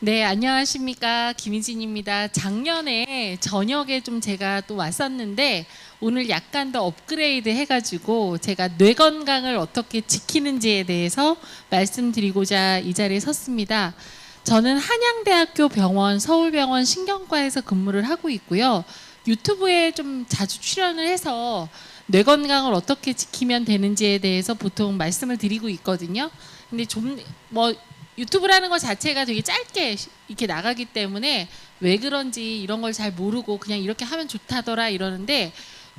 네, 안녕하십니까. 김희진입니다. 작년에 저녁에 좀 제가 또 왔었는데 오늘 약간 더 업그레이드 해가지고 제가 뇌 건강을 어떻게 지키는지에 대해서 말씀드리고자 이 자리에 섰습니다. 저는 한양대학교 병원 서울병원 신경과에서 근무를 하고 있고요. 유튜브에 좀 자주 출연을 해서 뇌 건강을 어떻게 지키면 되는지에 대해서 보통 말씀을 드리고 있거든요. 근데 좀 유튜브라는 것 자체가 되게 짧게 이렇게 나가기 때문에 왜 그런지 이런 걸 잘 모르고 그냥 이렇게 하면 좋다더라 이러는데,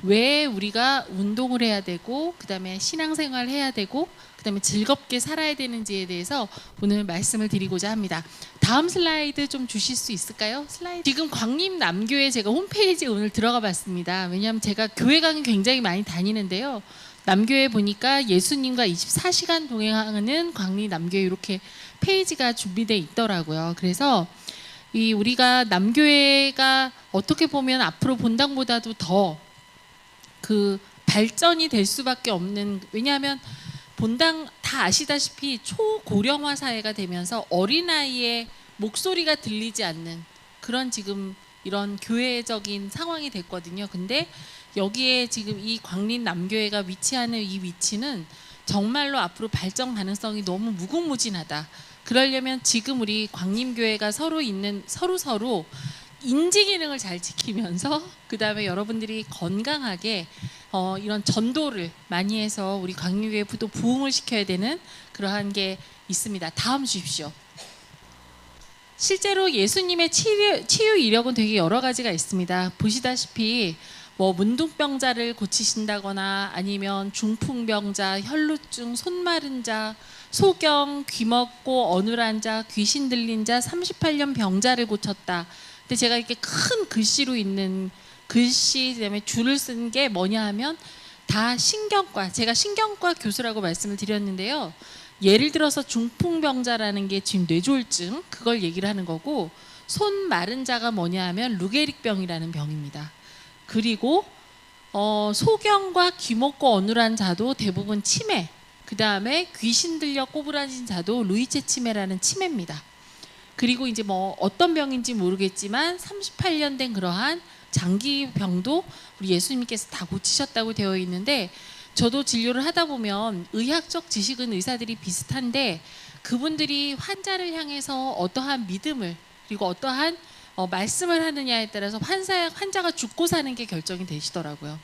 왜 우리가 운동을 해야 되고 그다음에 신앙생활을 해야 되고 그다음에 즐겁게 살아야 되는지에 대해서 오늘 말씀을 드리고자 합니다. 다음 슬라이드 좀 주실 수 있을까요? 슬라이드. 지금 광림남교회 제가 홈페이지에 오늘 들어가 봤습니다. 왜냐하면 제가 교회 강의 굉장히 많이 다니는데요. 남교회 보니까 예수님과 24시간 동행하는 광림남교회 이렇게 페이지가 준비되어 있더라고요. 그래서 우리가 남교회가 어떻게 보면 앞으로 본당보다도 더 그 발전이 될 수밖에 없는, 왜냐하면 본당 다 아시다시피 초고령화 사회가 되면서 어린아이의 목소리가 들리지 않는 그런 지금 이런 교회적인 상황이 됐거든요. 근데 여기에 지금 이 광림남교회가 위치하는 이 위치는 정말로 앞으로 발전 가능성이 너무 무궁무진하다. 그러려면 지금 우리 광림교회가 서로 인지 기능을 잘 지키면서 그다음에 여러분들이 건강하게 이런 전도를 많이 해서 우리 광림교회 또 부흥을 시켜야 되는 그러한 게 있습니다. 다음 주십시오. 실제로 예수님의 치유 이력은 되게 여러 가지가 있습니다. 보시다시피 문둥병자를 고치신다거나 아니면 중풍병자, 혈루증, 손 마른 자, 소경, 귀 먹고 어눌한 자, 귀신 들린 자, 38년 병자를 고쳤다. 근데 제가 이렇게 큰 글씨로 있는 글씨, 그다음에 줄을 쓴 게 뭐냐 하면 다 신경과, 제가 신경과 교수라고 말씀을 드렸는데요. 예를 들어서 중풍병자라는 게 지금 뇌졸중, 그걸 얘기를 하는 거고, 손 마른 자가 뭐냐 하면 루게릭병이라는 병입니다. 그리고 소경과 귀 먹고 어눌한 자도 대부분 치매, 그 다음에 귀신 들려 꼬부라진 자도 루이체 치매라는 치매입니다. 그리고 이제 어떤 병인지 모르겠지만 38년 된 그러한 장기병도 우리 예수님께서 다 고치셨다고 되어 있는데, 저도 진료를 하다 보면 의학적 지식은 의사들이 비슷한데 그분들이 환자를 향해서 어떠한 믿음을 그리고 어떠한 말씀을 하느냐에 따라서 환자가 죽고 사는 게 결정이 되시더라고요.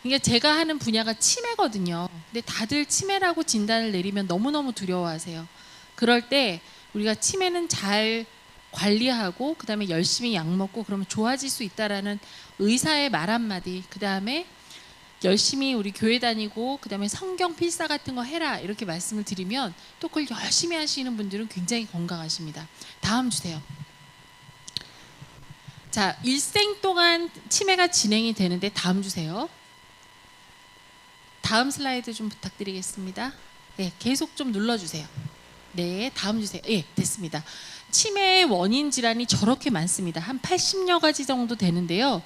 그러니까 제가 하는 분야가 치매거든요. 근데 다들 치매라고 진단을 내리면 너무너무 두려워하세요. 그럴 때 우리가 치매는 잘 관리하고 그다음에 열심히 약 먹고 그러면 좋아질 수 있다라는 의사의 말 한마디, 그다음에 열심히 우리 교회 다니고 그다음에 성경 필사 같은 거 해라 이렇게 말씀을 드리면 또 그걸 열심히 하시는 분들은 굉장히 건강하십니다. 다음 주세요. 자, 일생 동안 치매가 진행이 되는데 다음 주세요. 다음 슬라이드 좀 부탁드리겠습니다. 네, 계속 좀 눌러주세요. 네, 다음 주세요. 예, 됐습니다. 치매의 원인 질환이 저렇게 많습니다. 한 80여 가지 정도 되는데요.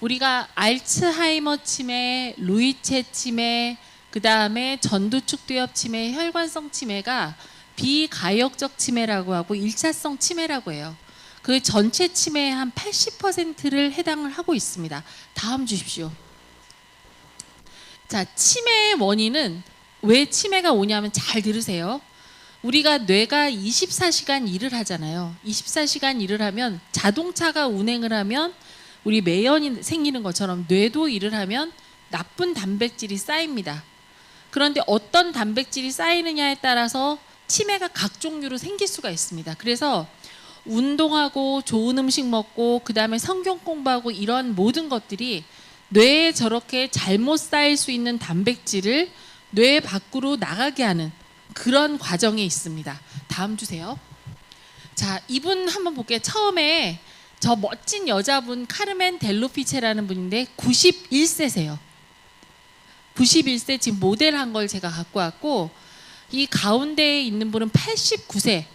우리가 알츠하이머 치매, 루이체 치매, 그 다음에 전두축두엽 치매, 혈관성 치매가 비가역적 치매라고 하고 1차성 치매라고 해요. 그 전체 치매의 한 80%를 해당을 하고 있습니다. 다음 주십시오. 자, 치매의 원인은 왜 치매가 오냐면 잘 들으세요. 우리가 뇌가 24시간 일을 하잖아요. 24시간 일을 하면 자동차가 운행을 하면 우리 매연이 생기는 것처럼 뇌도 일을 하면 나쁜 단백질이 쌓입니다. 그런데 어떤 단백질이 쌓이느냐에 따라서 치매가 각 종류로 생길 수가 있습니다. 그래서 운동하고 좋은 음식 먹고 그다음에 성경 공부하고 이런 모든 것들이 뇌에 저렇게 잘못 쌓일 수 있는 단백질을 뇌 밖으로 나가게 하는 그런 과정에 있습니다. 다음 주세요. 자, 이분 한번 볼게요. 처음에 저 멋진 여자분 카르멘 델로피체라는 분인데 91세세요. 91세 지금 모델한 걸 제가 갖고 왔고, 이 가운데에 있는 분은 89세.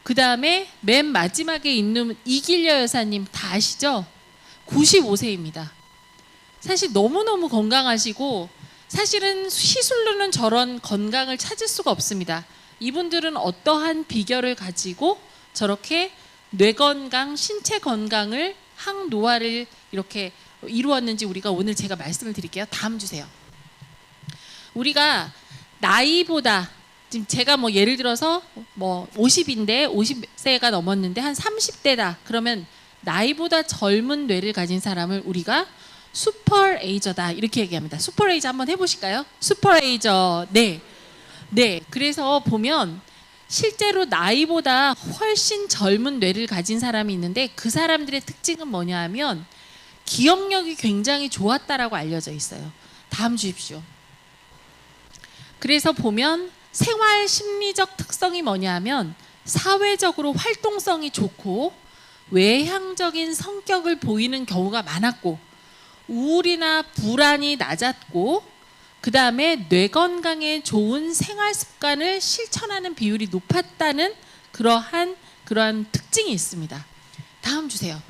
그 다음에 맨 마지막에 있는 이길려 여사님 다 아시죠? 95세입니다. 사실 너무너무 건강하시고 사실은 시술로는 저런 건강을 찾을 수가 없습니다. 이분들은 어떠한 비결을 가지고 저렇게 뇌 건강, 신체 건강을 항노화를 이렇게 이루었는지 우리가 오늘 제가 말씀을 드릴게요. 다음 주세요. 우리가 나이보다 지금 제가 뭐 예를 들어서 뭐 50인데 50세가 넘었는데 한 30대다. 그러면 나이보다 젊은 뇌를 가진 사람을 우리가 슈퍼에이저다 이렇게 얘기합니다. 슈퍼에이저 한번 해보실까요? 슈퍼에이저. 네. 네. 그래서 보면 실제로 나이보다 훨씬 젊은 뇌를 가진 사람이 있는데 그 사람들의 특징은 뭐냐 하면 기억력이 굉장히 좋았다라고 알려져 있어요. 다음 주십시오. 그래서 보면 생활 심리적 특성이 뭐냐 하면 사회적으로 활동성이 좋고 외향적인 성격을 보이는 경우가 많았고 우울이나 불안이 낮았고 그 다음에 뇌 건강에 좋은 생활 습관을 실천하는 비율이 높았다는 그러한 특징이 있습니다. 다음 주세요.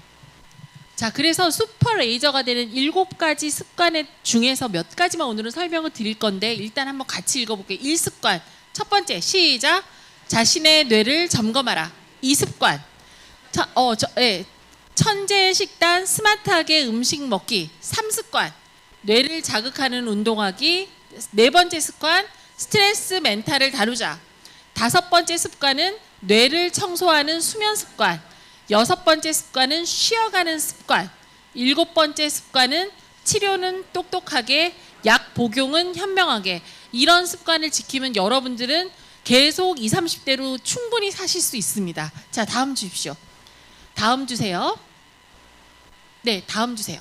자, 그래서 슈퍼레이저가 되는 7가지 습관 중에서 몇 가지만 오늘은 설명을 드릴 건데 일단 한번 같이 읽어볼게요. 1습관. 첫 번째, 시작. 자신의 뇌를 점검하라. 2습관. 천재 식단, 스마트하게 음식 먹기. 3습관. 뇌를 자극하는 운동하기. 4번째 습관, 스트레스 멘탈을 다루자. 5번째 습관은 뇌를 청소하는 수면 습관. 6번째 습관은 쉬어가는 습관. 7번째 습관은 치료는 똑똑하게, 약 복용은 현명하게. 이런 습관을 지키면 여러분들은 계속 20, 30대로 충분히 사실 수 있습니다. 자, 다음 주십시오. 다음 주세요. 네, 다음 주세요.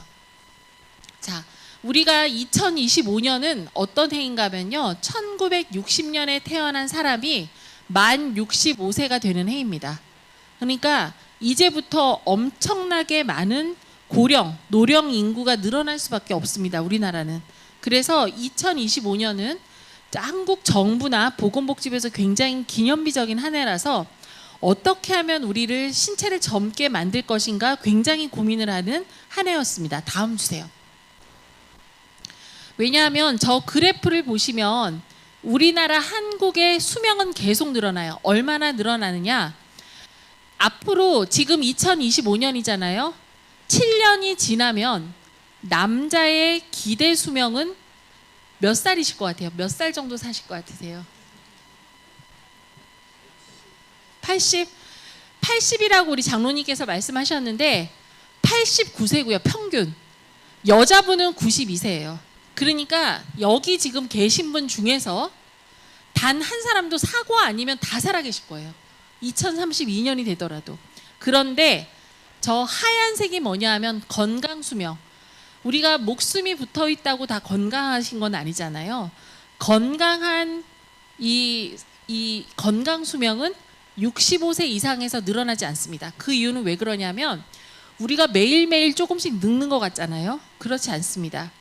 자, 우리가 2025년은 어떤 해인가 하면요. 1960년에 태어난 사람이 만 65세가 되는 해입니다. 그러니까 이제부터 엄청나게 많은 고령, 노령 인구가 늘어날 수밖에 없습니다. 우리나라는. 그래서 2025년은 한국 정부나 보건복지부에서 굉장히 기념비적인 한 해라서 어떻게 하면 우리를 신체를 젊게 만들 것인가 굉장히 고민을 하는 한 해였습니다. 다음 주세요. 왜냐하면 저 그래프를 보시면 우리나라 한국의 수명은 계속 늘어나요. 얼마나 늘어나느냐? 앞으로 지금 2025년이잖아요. 7년이 지나면 남자의 기대 수명은 몇 살이실 것 같아요? 몇 살 정도 사실 것 같으세요? 80? 80이라고 우리 장로님께서 말씀하셨는데 89세고요. 평균. 여자분은 92세예요. 그러니까 여기 지금 계신 분 중에서 단 한 사람도 사고 아니면 다 살아계실 거예요. 2032년이 되더라도. 그런데 저 하얀색이 뭐냐 하면 건강수명. 우리가 목숨이 붙어 있다고 다 건강하신 건 아니잖아요. 건강한 이 건강수명은 65세 이상에서 늘어나지 않습니다. 그 이유는 왜 그러냐면 우리가 매일매일 조금씩 늙는 것 같잖아요. 그렇지 않습니다.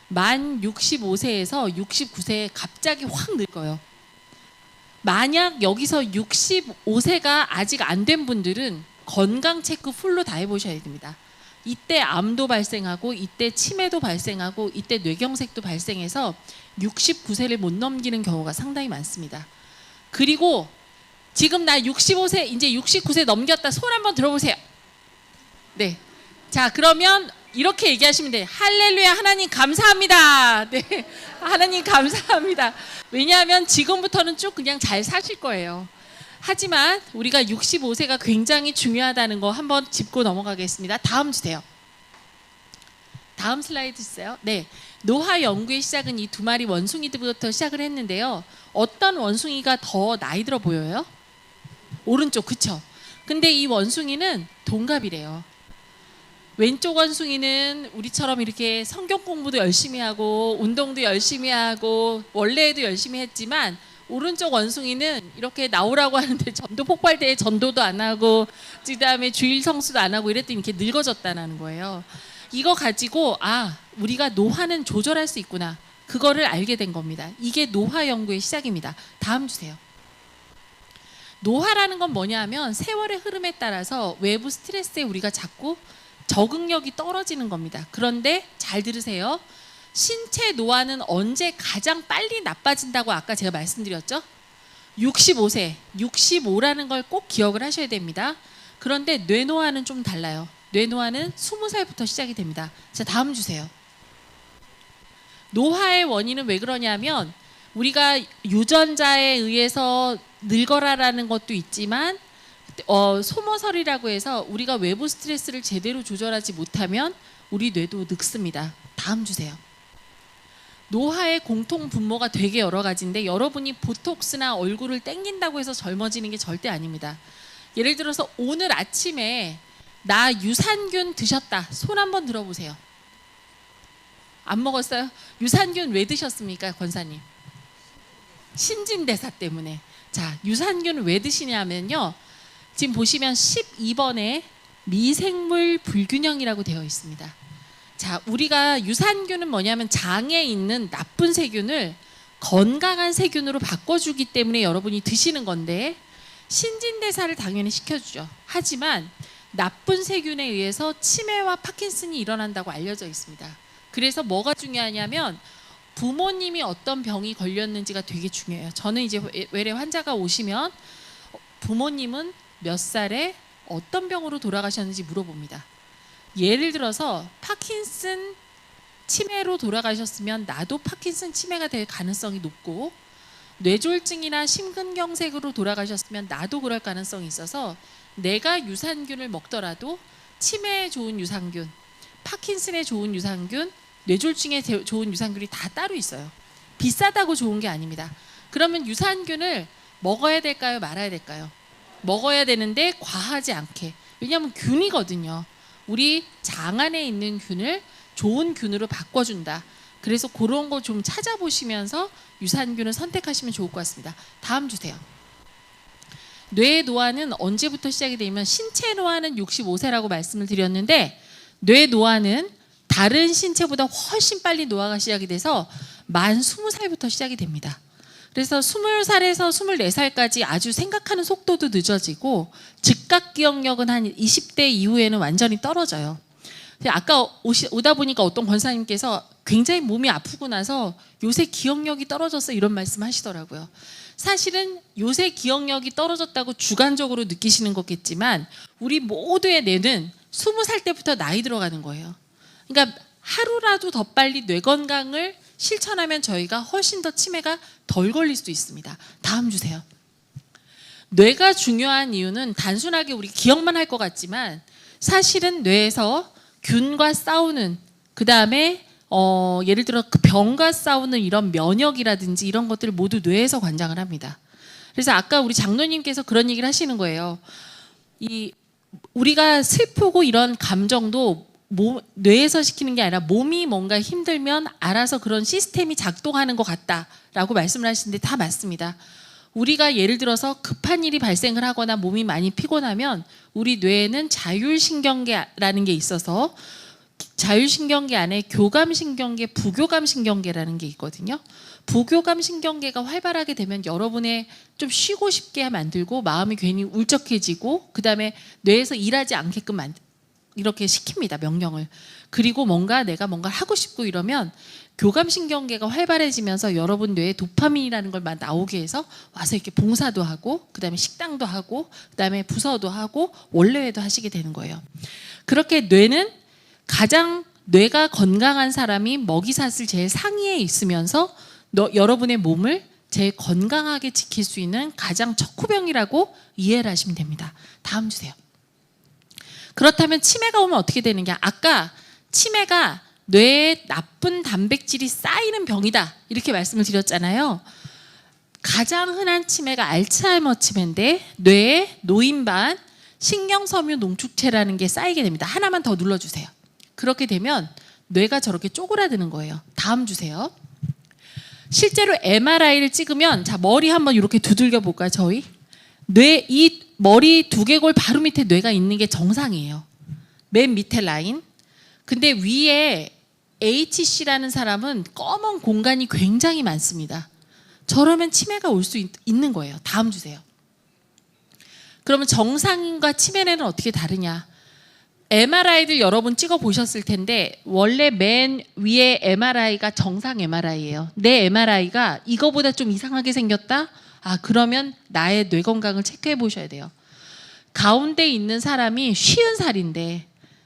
만 65세에서 69세에 갑자기 확 늙어요. 만약 여기서 65세가 아직 안 된 분들은 건강 체크 풀로 다 해보셔야 됩니다. 이때 암도 발생하고 이때 치매도 발생하고 이때 뇌경색도 발생해서 69세를 못 넘기는 경우가 상당히 많습니다. 그리고 지금 나 65세 이제 69세 넘겼다. 손 한번 들어보세요. 네. 자, 그러면 이렇게 얘기하시면 돼요. 할렐루야, 하나님 감사합니다. 네, 하나님 감사합니다. 왜냐하면 지금부터는 쭉 그냥 잘 사실 거예요. 하지만 우리가 65세가 굉장히 중요하다는 거 한번 짚고 넘어가겠습니다. 다음 주세요. 다음 슬라이드 주세요. 네, 노화 연구의 시작은 이 2마리 원숭이들부터 시작을 했는데요. 어떤 원숭이가 더 나이 들어 보여요? 오른쪽, 그쵸? 근데 이 원숭이는 동갑이래요. 왼쪽 원숭이는 우리처럼 이렇게 성경 공부도 열심히 하고 운동도 열심히 하고 원래도 열심히 했지만 오른쪽 원숭이는 이렇게 나오라고 하는데 전도 폭발대에 전도도 안 하고 그다음에 주일 성수도 안 하고 이랬더니 이렇게 늙어졌다는 거예요. 이거 가지고 우리가 노화는 조절할 수 있구나. 그거를 알게 된 겁니다. 이게 노화 연구의 시작입니다. 다음 주세요. 노화라는 건 뭐냐 하면 세월의 흐름에 따라서 외부 스트레스에 우리가 자꾸 적응력이 떨어지는 겁니다. 그런데 잘 들으세요. 신체 노화는 언제 가장 빨리 나빠진다고 아까 제가 말씀드렸죠? 65세, 65라는 걸 꼭 기억을 하셔야 됩니다. 그런데 뇌노화는 좀 달라요. 뇌노화는 20살부터 시작이 됩니다. 자, 다음 주세요. 노화의 원인은 왜 그러냐면 우리가 유전자에 의해서 늙어라라는 것도 있지만 소모설이라고 해서 우리가 외부 스트레스를 제대로 조절하지 못하면 우리 뇌도 늙습니다. 다음 주세요. 노화의 공통 분모가 되게 여러 가지인데 여러분이 보톡스나 얼굴을 땡긴다고 해서 젊어지는 게 절대 아닙니다. 예를 들어서 오늘 아침에 나 유산균 드셨다. 손 한번 들어보세요. 안 먹었어요? 유산균 왜 드셨습니까, 권사님? 신진대사 때문에. 자, 유산균 왜 드시냐면요. 지금 보시면 12번에 미생물 불균형이라고 되어 있습니다. 자, 우리가 유산균은 뭐냐면 장에 있는 나쁜 세균을 건강한 세균으로 바꿔주기 때문에 여러분이 드시는 건데 신진대사를 당연히 시켜주죠. 하지만 나쁜 세균에 의해서 치매와 파킨슨이 일어난다고 알려져 있습니다. 그래서 뭐가 중요하냐면 부모님이 어떤 병이 걸렸는지가 되게 중요해요. 저는 이제 외래 환자가 오시면 부모님은 몇 살에 어떤 병으로 돌아가셨는지 물어봅니다. 예를 들어서 파킨슨 치매로 돌아가셨으면 나도 파킨슨 치매가 될 가능성이 높고 뇌졸중이나 심근경색으로 돌아가셨으면 나도 그럴 가능성이 있어서 내가 유산균을 먹더라도 치매에 좋은 유산균, 파킨슨에 좋은 유산균, 뇌졸중에 좋은 유산균이 다 따로 있어요. 비싸다고 좋은 게 아닙니다. 그러면 유산균을 먹어야 될까요? 말아야 될까요? 먹어야 되는데 과하지 않게. 왜냐하면 균이거든요. 우리 장 안에 있는 균을 좋은 균으로 바꿔준다. 그래서 그런 거 좀 찾아보시면서 유산균을 선택하시면 좋을 것 같습니다. 다음 주세요. 뇌 노화는 언제부터 시작이 되면 신체 노화는 65세라고 말씀을 드렸는데 뇌 노화는 다른 신체보다 훨씬 빨리 노화가 시작이 돼서 만 20살부터 시작이 됩니다. 그래서 20살에서 24살까지 아주 생각하는 속도도 늦어지고 즉각 기억력은 한 20대 이후에는 완전히 떨어져요. 아까 오다 보니까 어떤 권사님께서 굉장히 몸이 아프고 나서 요새 기억력이 떨어졌어 이런 말씀 하시더라고요. 사실은 요새 기억력이 떨어졌다고 주관적으로 느끼시는 거겠지만 우리 모두의 뇌는 20살 때부터 나이 들어가는 거예요. 그러니까 하루라도 더 빨리 뇌 건강을 실천하면 저희가 훨씬 더 치매가 덜 걸릴 수 있습니다. 다음 주세요. 뇌가 중요한 이유는 단순하게 우리 기억만 할 것 같지만 사실은 뇌에서 균과 싸우는 그 다음에 예를 들어 그 병과 싸우는 이런 면역이라든지 이런 것들을 모두 뇌에서 관장을 합니다. 그래서 아까 우리 장로님께서 그런 얘기를 하시는 거예요. 우리가 슬프고 이런 감정도 뇌에서 시키는 게 아니라 몸이 뭔가 힘들면 알아서 그런 시스템이 작동하는 것 같다라고 말씀을 하시는데 다 맞습니다. 우리가 예를 들어서 급한 일이 발생을 하거나 몸이 많이 피곤하면 우리 뇌에는 자율신경계라는 게 있어서 자율신경계 안에 교감신경계, 부교감신경계라는 게 있거든요. 부교감신경계가 활발하게 되면 여러분의 좀 쉬고 싶게 만들고 마음이 괜히 울적해지고 그 다음에 뇌에서 일하지 않게끔 이렇게 시킵니다. 명령을. 그리고 내가 뭔가 하고 싶고 이러면 교감신경계가 활발해지면서 여러분 뇌에 도파민이라는 걸 나오게 해서 와서 이렇게 봉사도 하고 그 다음에 식당도 하고 그 다음에 부서도 하고 원래회도 하시게 되는 거예요. 그렇게 뇌는 가장 뇌가 건강한 사람이 먹이사슬 제일 상위에 있으면서 여러분의 몸을 제일 건강하게 지킬 수 있는 가장 척후병이라고 이해를 하시면 됩니다. 다음 주세요. 그렇다면 치매가 오면 어떻게 되는 게 아까 치매가 뇌에 나쁜 단백질이 쌓이는 병이다 이렇게 말씀을 드렸잖아요. 가장 흔한 치매가 알츠하이머 치매인데 뇌에 노인반 신경섬유 농축체라는 게 쌓이게 됩니다. 하나만 더 눌러주세요. 그렇게 되면 뇌가 저렇게 쪼그라드는 거예요. 다음 주세요. 실제로 MRI를 찍으면 자 머리 한번 이렇게 두들겨 볼까요? 저희 이 머리 두개골 바로 밑에 뇌가 있는 게 정상이에요. 맨 밑에 라인. 근데 위에 HC라는 사람은 검은 공간이 굉장히 많습니다. 저러면 치매가 올 수 있는 거예요. 다음 주세요. 그러면 정상인과 치매는 어떻게 다르냐? MRI를 여러분 찍어 보셨을 텐데 원래 맨 위에 MRI가 정상 MRI예요. 내 MRI가 이거보다 좀 이상하게 생겼다? 그러면 나의 뇌 건강을 체크해 보셔야 돼요. 가운데 있는 사람이 50살인데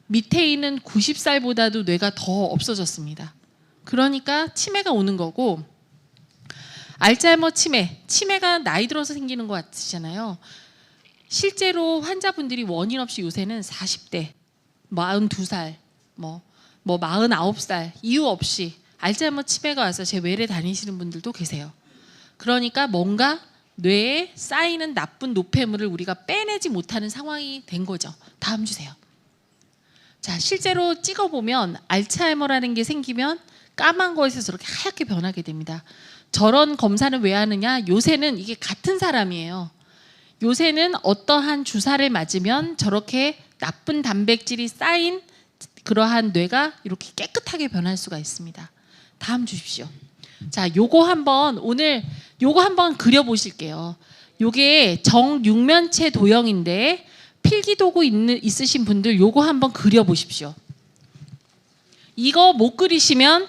밑에 있는 90살보다도 뇌가 더 없어졌습니다. 그러니까 치매가 오는 거고, 알츠하이머 치매가 나이 들어서 생기는 것 같으시잖아요. 실제로 환자분들이 원인 없이 요새는 40대, 42살, 뭐 49살 이유 없이 알츠하이머 치매가 와서 제 외래 다니시는 분들도 계세요. 그러니까 뭔가 뇌에 쌓이는 나쁜 노폐물을 우리가 빼내지 못하는 상황이 된 거죠. 다음 주세요. 자, 실제로 찍어보면 알츠하이머라는 게 생기면 까만 거에서 저렇게 하얗게 변하게 됩니다. 저런 검사는 왜 하느냐? 요새는 이게 같은 사람이에요. 요새는 어떠한 주사를 맞으면 저렇게 나쁜 단백질이 쌓인 그러한 뇌가 이렇게 깨끗하게 변할 수가 있습니다. 다음 주십시오. 자, 요거 한번 그려보실게요. 요게 정육면체 도형인데 필기도구 있으신 분들 요거 한번 그려보십시오. 이거 못 그리시면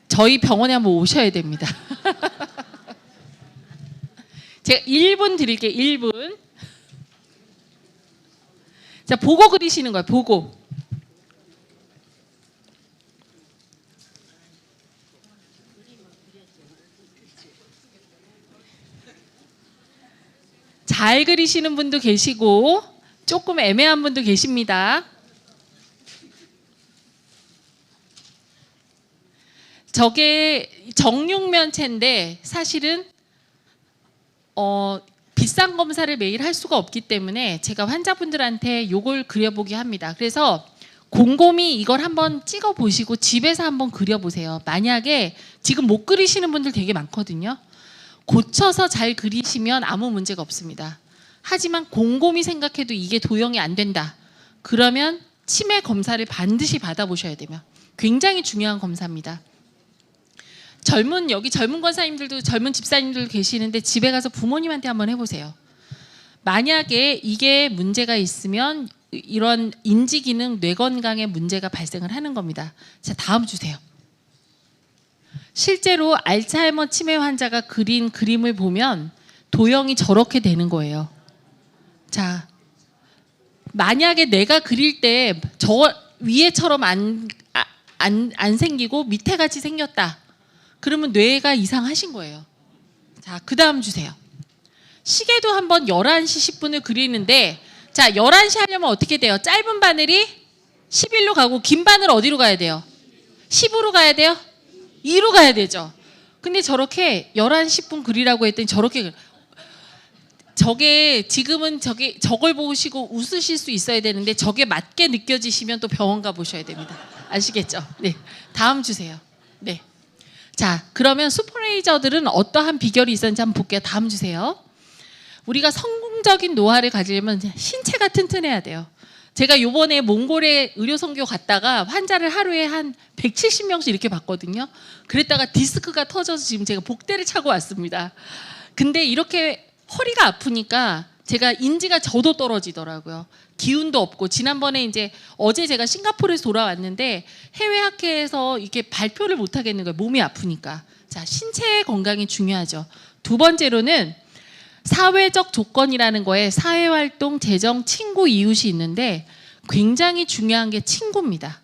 저희 병원에 한번 오셔야 됩니다. 제가 1분 드릴게요. 1분. 자, 보고 그리시는 거예요. 보고. 잘 그리시는 분도 계시고 조금 애매한 분도 계십니다. 저게 정육면체인데 사실은 비싼 검사를 매일 할 수가 없기 때문에 제가 환자분들한테 요걸 그려보게 합니다. 그래서 곰곰이 이걸 한번 찍어 보시고 집에서 한번 그려보세요. 만약에 지금 못 그리시는 분들 되게 많거든요. 고쳐서 잘 그리시면 아무 문제가 없습니다. 하지만 곰곰이 생각해도 이게 도형이 안 된다. 그러면 치매 검사를 반드시 받아보셔야 되며 굉장히 중요한 검사입니다. 여기 젊은 권사님들도 젊은 집사님들도 계시는데 집에 가서 부모님한테 한번 해보세요. 만약에 이게 문제가 있으면 이런 인지기능, 뇌건강에 문제가 발생을 하는 겁니다. 자, 다음 주세요. 실제로 알츠하이머 치매 환자가 그린 그림을 보면 도형이 저렇게 되는 거예요. 자, 만약에 내가 그릴 때 저 위에처럼 안 생기고 밑에 같이 생겼다. 그러면 뇌가 이상하신 거예요. 자, 그 다음 주세요. 시계도 한번 11시 10분을 그리는데, 자, 11시 하려면 어떻게 돼요? 짧은 바늘이 11로 가고 긴 바늘 어디로 가야 돼요? 10으로 가야 돼요? 2로 가야 되죠. 근데 저렇게 11시 10분 그리라고 했더니 저렇게 지금은 저걸 보시고 웃으실 수 있어야 되는데 저게 맞게 느껴지시면 또 병원 가 보셔야 됩니다. 아시겠죠? 네. 다음 주세요. 네. 자, 그러면 슈퍼레이저들은 어떠한 비결이 있었는지 한번 볼게요. 다음 주세요. 우리가 성공적인 노화를 가지려면 신체가 튼튼해야 돼요. 제가 요번에 몽골에 의료선교 갔다가 환자를 하루에 한 170명씩 이렇게 봤거든요. 그랬다가 디스크가 터져서 지금 제가 복대를 차고 왔습니다. 근데 이렇게 허리가 아프니까 제가 인지가 저도 떨어지더라고요. 기운도 없고, 지난번에 어제 제가 싱가포르에서 돌아왔는데 해외 학회에서 이렇게 발표를 못 하겠는 거예요. 몸이 아프니까. 자, 신체 건강이 중요하죠. 두 번째로는 사회적 조건이라는 거에 사회활동, 재정, 친구, 이웃이 있는데 굉장히 중요한 게 친구입니다.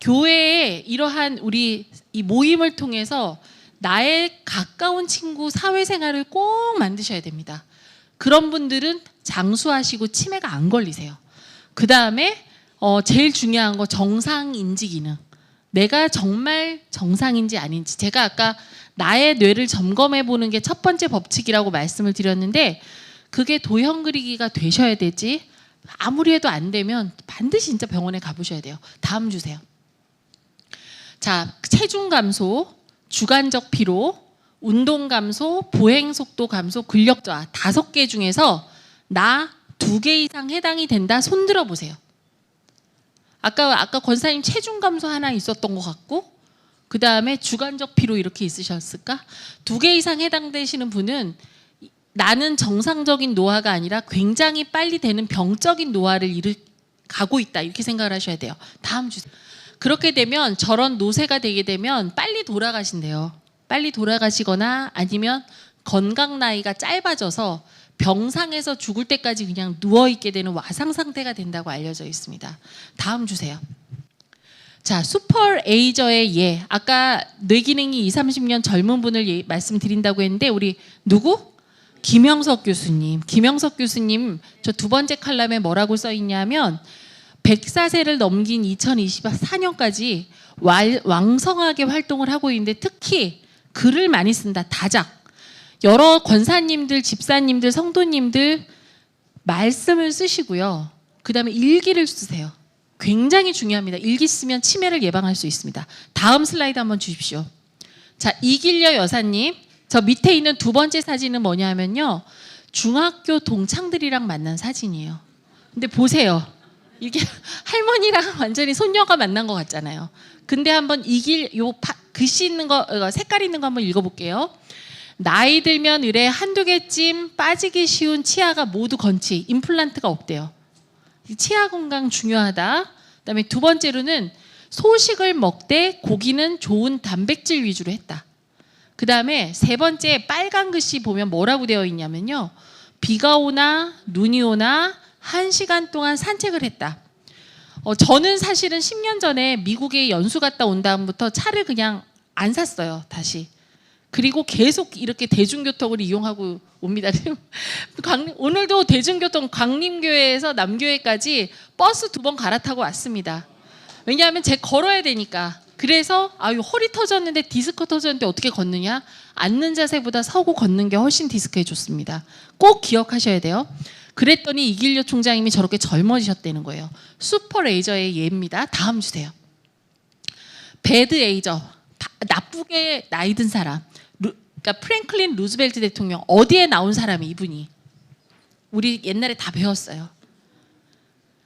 교회에 이러한 우리 이 모임을 통해서 나의 가까운 친구, 사회생활을 꼭 만드셔야 됩니다. 그런 분들은 장수하시고 치매가 안 걸리세요. 그 다음에 제일 중요한 거 정상인지 기능. 내가 정말 정상인지 아닌지. 제가 아까 나의 뇌를 점검해 보는 게 첫 번째 법칙이라고 말씀을 드렸는데 그게 도형 그리기가 되셔야 되지. 아무리 해도 안 되면 반드시 진짜 병원에 가보셔야 돼요. 다음 주세요. 자, 체중 감소, 주관적 피로, 운동 감소, 보행 속도 감소, 근력 저하 5개 중에서 나 2개 이상 해당이 된다. 손 들어 보세요. 아까 권사님 체중 감소 하나 있었던 것 같고, 그 다음에 주관적 피로 이렇게 있으셨을까? 2개 이상 해당되시는 분은 나는 정상적인 노화가 아니라 굉장히 빨리 되는 병적인 노화를 가고 있다. 이렇게 생각을 하셔야 돼요. 다음 주세요. 그렇게 되면 저런 노쇠가 되게 되면 빨리 돌아가신대요. 빨리 돌아가시거나 아니면 건강 나이가 짧아져서 병상에서 죽을 때까지 그냥 누워있게 되는 와상 상태가 된다고 알려져 있습니다. 다음 주세요. 자, 슈퍼에이저의 예. 아까 뇌기능이 20, 30년 젊은 분을 말씀드린다고 했는데 우리 누구? 김영석 교수님. 김영석 교수님 저 두 번째 칼럼에 뭐라고 써 있냐면 104세를 넘긴 2024년까지 왕성하게 활동을 하고 있는데 특히 글을 많이 쓴다. 다작. 여러 권사님들, 집사님들, 성도님들 말씀을 쓰시고요. 그 다음에 일기를 쓰세요. 굉장히 중요합니다. 일기 쓰면 치매를 예방할 수 있습니다. 다음 슬라이드 한번 주십시오. 자, 이길려 여사님. 저 밑에 있는 두 번째 사진은 뭐냐면요. 중학교 동창들이랑 만난 사진이에요. 근데 보세요. 이게 할머니랑 완전히 손녀가 만난 것 같잖아요. 근데 한번 글씨 있는 거, 색깔 있는 거 한번 읽어볼게요. 나이 들면 의뢰 한두 개쯤 빠지기 쉬운 치아가 모두 건치, 임플란트가 없대요. 치아 건강 중요하다. 그다음에 두 번째로는 소식을 먹되 고기는 좋은 단백질 위주로 했다. 그 다음에 세 번째 빨간 글씨 보면 뭐라고 되어 있냐면요. 비가 오나 눈이 오나 1시간 동안 산책을 했다. 저는 사실은 10년 전에 미국에 연수 갔다 온 다음부터 차를 그냥 안 샀어요. 다시. 그리고 계속 이렇게 대중교통을 이용하고 옵니다. 오늘도 대중교통 광림교회에서 남교회까지 버스 2번 갈아타고 왔습니다. 왜냐하면 제가 걸어야 되니까. 그래서 아유 허리 터졌는데 디스크 터졌는데 어떻게 걷느냐? 앉는 자세보다 서고 걷는 게 훨씬 디스크에 좋습니다. 꼭 기억하셔야 돼요. 그랬더니 이길려 총장님이 저렇게 젊어지셨다는 거예요. 슈퍼레이저의 예입니다. 다음 주세요. 배드 에이저. 나쁘게 나이 든 사람. 그러니까 프랭클린 루즈벨트 대통령 어디에 나온 사람이 이분이. 우리 옛날에 다 배웠어요.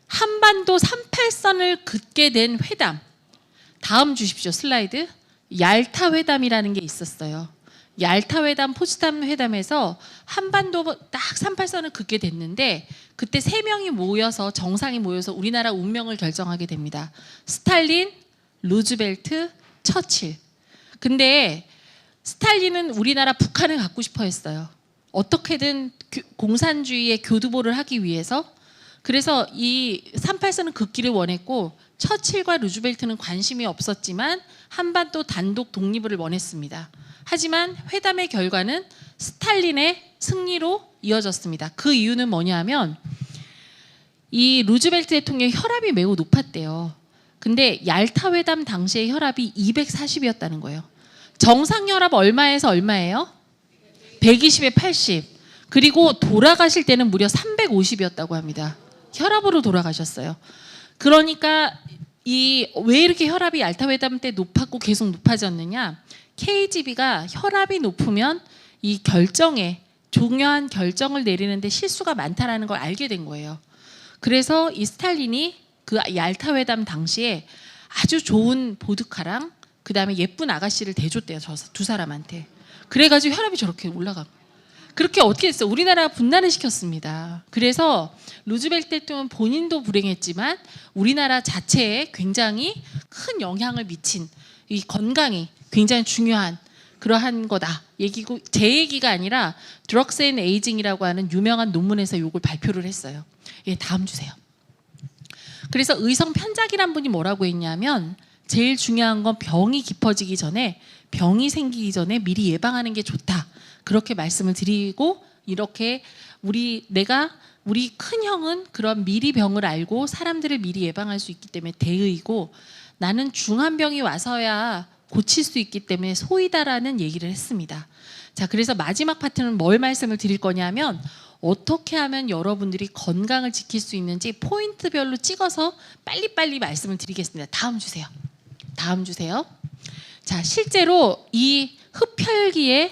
한반도 38선을 긋게 된 회담. 다음 주십시오. 슬라이드. 얄타 회담이라는 게 있었어요. 얄타 회담, 포츠담 회담에서 한반도 딱 38선을 긋게 됐는데 그때 3명이 모여서 정상이 모여서 우리나라 운명을 결정하게 됩니다. 스탈린, 루즈벨트, 처칠. 근데 스탈린은 우리나라 북한을 갖고 싶어 했어요. 어떻게든 공산주의의 교두보를 하기 위해서. 그래서 이 38선은 긋기를 원했고 처칠과 루즈벨트는 관심이 없었지만 한반도 단독 독립을 원했습니다. 하지만 회담의 결과는 스탈린의 승리로 이어졌습니다. 그 이유는 뭐냐면 이 루즈벨트 대통령의 혈압이 매우 높았대요. 근데 얄타 회담 당시의 혈압이 240이었다는 거예요. 정상 혈압 얼마에서 얼마예요? 120에 80. 그리고 돌아가실 때는 무려 350이었다고 합니다. 혈압으로 돌아가셨어요. 그러니까 왜 이렇게 혈압이 얄타 회담 때 높았고 계속 높아졌느냐? KGB가 얄압이 높으면 이 결정에 중요한 결정을 내리는데 실수가 많다라는 걸 알게 된 거예요. 그래서 이 스탈린이 그 얄타 회담 당시에 아주 좋은 보드카랑 그 다음에 예쁜 아가씨를 대줬대요. 저 두 사람한테. 그래가지고 혈압이 저렇게 올라가고. 그렇게 어떻게 했어요? 우리나라가 분단을 시켰습니다. 그래서 루즈벨트 대통령은 본인도 불행했지만 우리나라 자체에 굉장히 큰 영향을 미친 이 건강이 굉장히 중요한 그러한 거다. 얘기고 제 얘기가 아니라 드럭스 앤 에이징이라고 하는 유명한 논문에서 이걸 발표를 했어요. 예, 다음 주세요. 그래서 의성 편작이란 분이 뭐라고 했냐면 제일 중요한 건 병이 깊어지기 전에 병이 생기기 전에 미리 예방하는 게 좋다. 그렇게 말씀을 드리고 이렇게 우리 큰 형은 그런 미리 병을 알고 사람들을 미리 예방할 수 있기 때문에 대의이고 나는 중한 병이 와서야 고칠 수 있기 때문에 소이다라는 얘기를 했습니다. 자, 그래서 마지막 파트는 뭘 말씀을 드릴 거냐면 어떻게 하면 여러분들이 건강을 지킬 수 있는지 포인트별로 찍어서 빨리빨리 말씀을 드리겠습니다. 다음 주세요. 다음 주세요. 자, 실제로 이 흡혈귀의